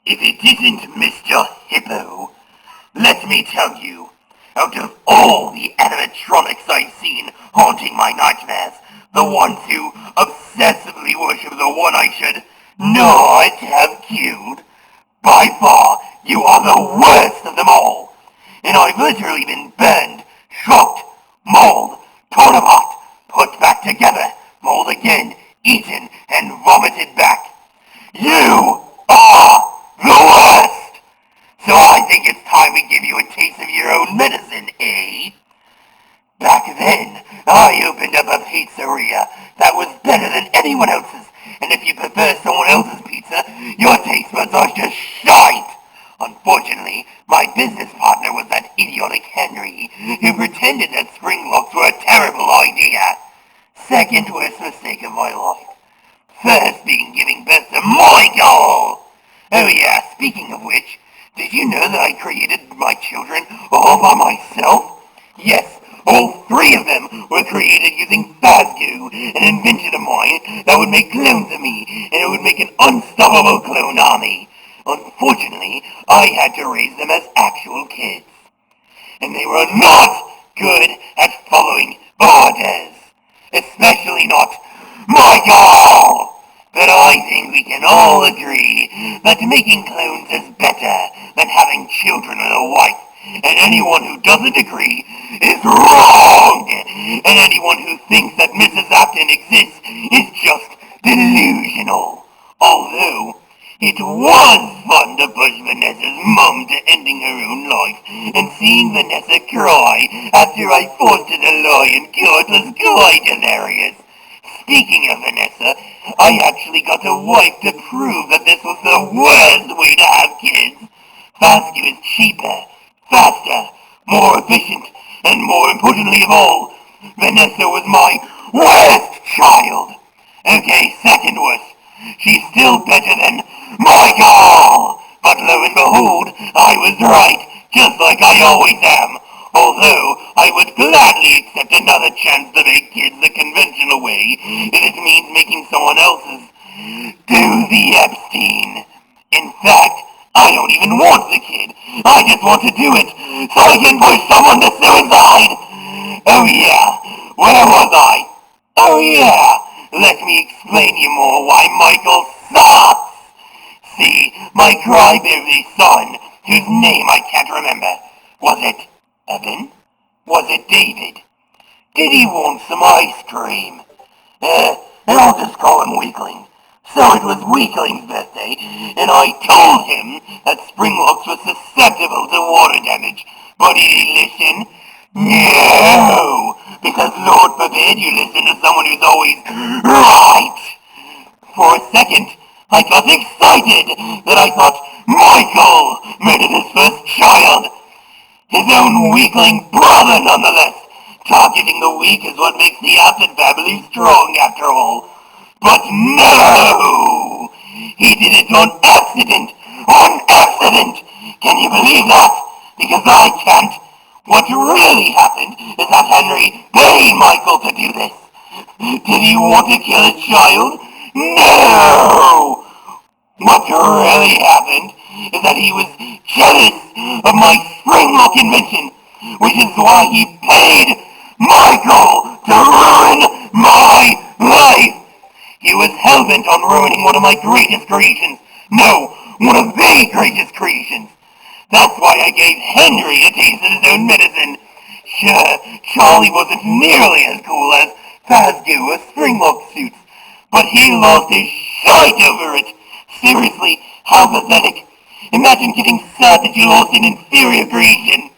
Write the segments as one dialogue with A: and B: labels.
A: If it isn't Mr. Hippo, let me tell you, out of all the animatronics I've seen haunting my nightmares, the ones who obsessively worship the one I should not have killed, by far, you are the worst of them all. And I've literally been burned, shocked, mauled, torn apart, put back together, mauled again, eaten, and vomited back. You are the worst! So I think it's time we give you a taste of your own medicine, eh? Back then, I opened up a pizzeria that was better than anyone else's, and if you prefer someone else's pizza, your taste buds are just shite! Unfortunately, my business partner was that idiotic Henry, who pretended that spring locks were a terrible idea. Second worst mistake of my life. First being giving birth to Michael! Oh yeah, speaking of which, did you know that I created my children all by myself? Yes, all three of them were created using Phasgoo, an invention of mine that would make clones of me, and it would make an unstoppable clone army. Unfortunately, I had to raise them as actual kids. And they were not good at following orders. Especially not Michael! But I think we can all agree that making clones is better than having children and a wife. And anyone who doesn't agree is wrong! And anyone who thinks that Mrs. Afton exists is just delusional. Although, it was fun to push Vanessa's mum to ending her own life, and seeing Vanessa cry after I forced her to lie in court was quite hilarious. Speaking of Vanessa, I actually got a wife to prove that this was the worst way to have kids. Phasgoo is cheaper, faster, more efficient, and more importantly of all, Vanessa was my worst child. Okay, second worst. She's still better than Michael! But lo and behold, I was right, just like I always am. Although, I would gladly accept another chance to make kids the conventional way, if it means making someone else's. Do the Epstein. In fact, I don't even want the kid. I just want to do it, so I can push someone to suicide. Oh yeah, where was I? Oh yeah, let me explain you more why Michael sucks. See, my crybaby son, whose name I can't remember, was it Evan? Was it David? Did he want some ice cream? And I'll just call him Weakling. So it was Weakling's birthday, and I told him that Springlocks was susceptible to water damage. But did he listen? No! Because Lord forbid you listen to someone who's always right! For a second, I got excited that I thought Michael murdered his first child. His own weakling brother, nonetheless. Targeting the weak is what makes the Afton family strong, after all. But no! He did it on accident! On accident! Can you believe that? Because I can't. What really happened is that Henry paid Michael to do this. Did he want to kill a child? No! What really happened is that he was jealous of my Springlock invention, which is why he paid Michael to ruin my life. He was hell-bent on ruining one of my greatest creations. No, one of the greatest creations. That's why I gave Henry a taste of his own medicine. Sure, Charlie wasn't nearly as cool as Phasgoo or Springlock suits, but he lost his shite over it. Seriously, how pathetic. Imagine getting sad that you lost an inferior creation.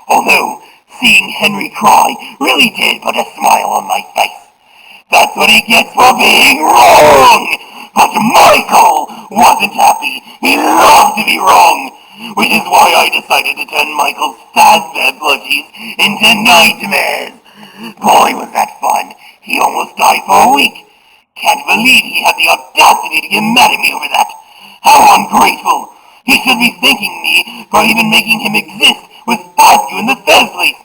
A: Although, seeing Henry cry really did put a smile on my face. That's what he gets for being wrong! But Michael wasn't happy. He loved to be wrong. Which is why I decided to turn Michael's Fazbear plushies into nightmares. Boy, was that fun. He almost died for a week. Can't believe he had the audacity to get mad at me over that. How ungrateful! He should be thanking me for even making him exist with Phasgoo in the first place,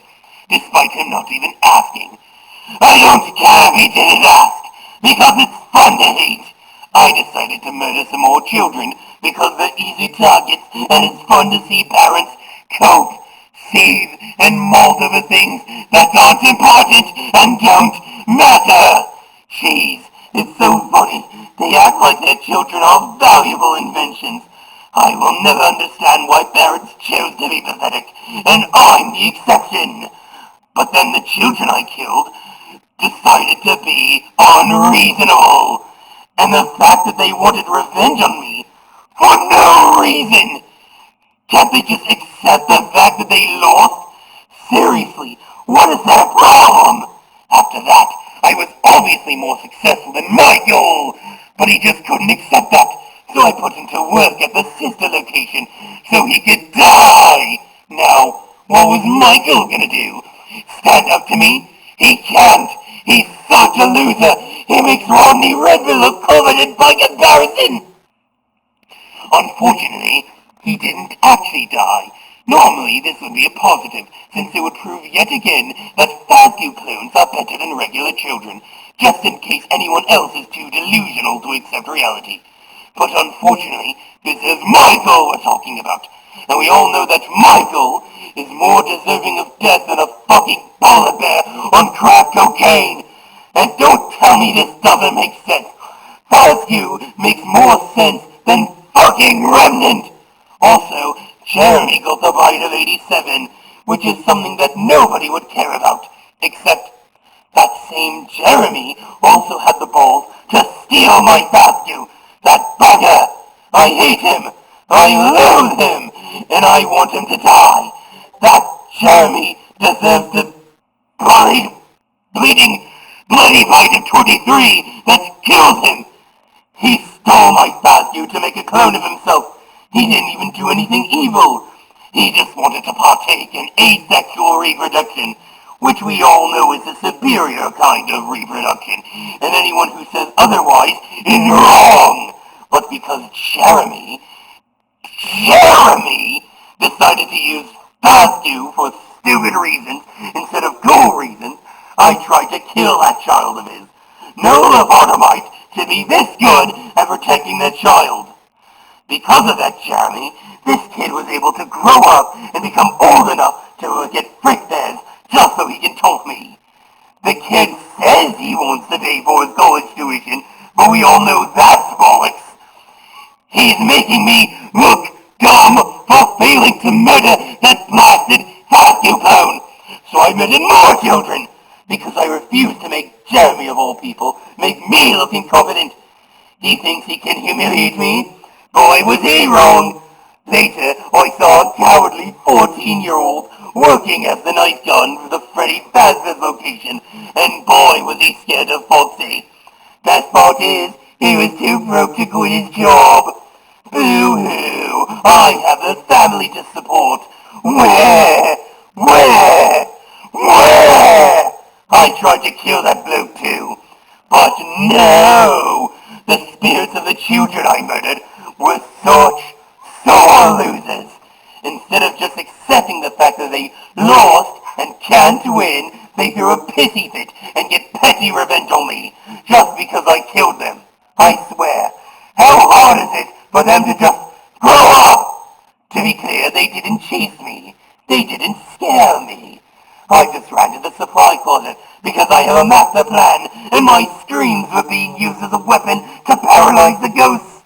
A: despite him not even asking. I don't care if he didn't ask, because it's fun to hate. I decided decided to murder some more children because they're easy targets and it's fun to see parents cope, save, and mold over things that aren't important and don't matter. Jeez, it's so funny. They act like their children are valuable inventions. I will never understand why parents chose to be pathetic, and I'm the exception. But then the children I killed decided to be unreasonable. And the fact that they wanted revenge on me for no reason. Can't they just accept the fact that they lost? Seriously, what is their problem? After that, I was obviously more successful than Michael, but he just couldn't accept that. So I put him to work at the sister location so he could die. Now, what was Michael gonna do? Stand up to me? He can't. He's such a loser. He makes Rodney Redmond look confident by comparison. Unfortunately, he didn't actually die. Normally, this would be a positive, since it would prove yet again that Fazio clones are better than regular children, just in case anyone else is too delusional to accept reality. But unfortunately, this is Michael we're talking about, and we all know that Michael is more deserving of death than a fucking polar bear on crack cocaine. And don't tell me this doesn't make sense. Fazio makes more sense than fucking Remnant. Also, Jeremy got the bite of 87, which is something that nobody would care about, except that same Jeremy also had the balls to steal my Fazio. That bugger! I hate him! I loathe him! And I want him to die! That Jeremy deserves the bloody bite of 23 that kills him! He stole my Fazio to make a clone of himself! He didn't even do anything evil! He just wanted to partake in asexual reproduction, which we all know is a superior kind of reproduction, and anyone who says otherwise is wrong! But because Jeremy decided to use Fazio for stupid reasons instead of cool reasons, I tried to kill that child of his. No lobotomite should be this good at protecting that child. Because of that, Jeremy, this kid was able to grow up and become old enough to get Frickbears just so he can taunt me. The kid says he wants to pay for his college tuition, but we all know that's bollocks. He's making me look dumb for failing to murder that blasted Fazio clone. So I murdered more children, because I refuse to make Jeremy, of all people, make me look incompetent. He thinks he can humiliate me? Boy, was he wrong! Later, I saw a cowardly 14-year-old working as the night gun for the Freddy Fazbear's location, and boy, was he scared of Foxy. Best part is, he was too broke to quit his job. Boo-hoo! I have a family to support. Where? I tried to kill that bloke too. But no! The spirits of the children I murdered were such sore losers. Instead of just accepting the fact that they lost and can't win, they threw a pissy fit and get petty revenge on me, just because I killed them. I swear, how hard is it for them to just grow up? To be clear, they didn't chase me. They didn't scare me. I just ran to the supply closet because I have a master plan, and my screams were being used as a weapon to paralyze the ghosts.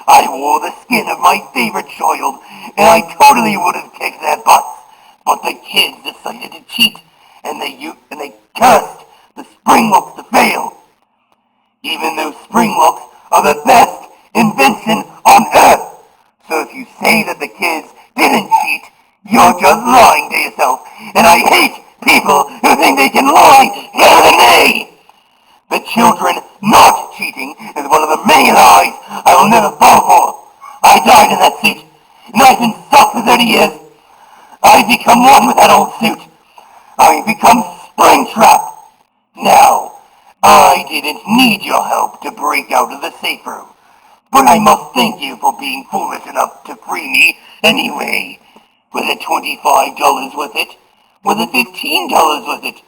A: I wore the skin of my favorite child, and I totally would have kicked their butts, but the kids decided to cheat, and they cursed the Springlocks to fail. Even though Springlocks are the best invention on Earth. So if you say that the kids didn't cheat, you're just lying to yourself, and I hate people who think they can lie better than me! The children not cheating is one of the many lies I will never fall for. I died in that suit, and I've been stuck for 30 years. I've become one with that old suit. I've become Springtrap. Now, I didn't need your help to break out of the safe room, but I must thank you for being foolish enough to free me anyway. Was it $25 worth it? Was it $15 worth it?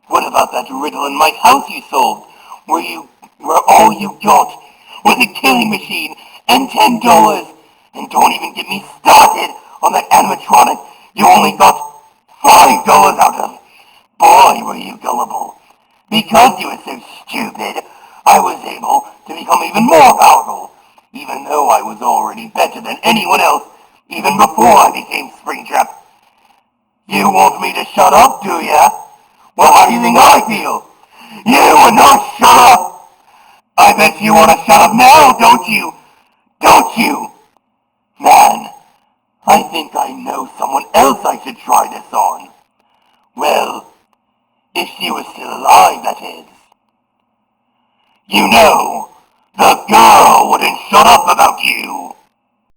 A: What about that riddle in my house you solved, where all you got with a killing machine and $10. And don't even get me started on that animatronic you only got $5 out of. Boy, were you gullible. Because you were so stupid, I was able to become even more powerful, even though I was already better than anyone else, even before I became Springtrap. You want me to shut up, do ya? Well, how do you think I feel? You would not shut up! I bet you want to shut up now, don't you? Don't you? Man, I think I know someone else I should try this on. Well, if she was still alive, that is. You know, the girl wouldn't shut up about you.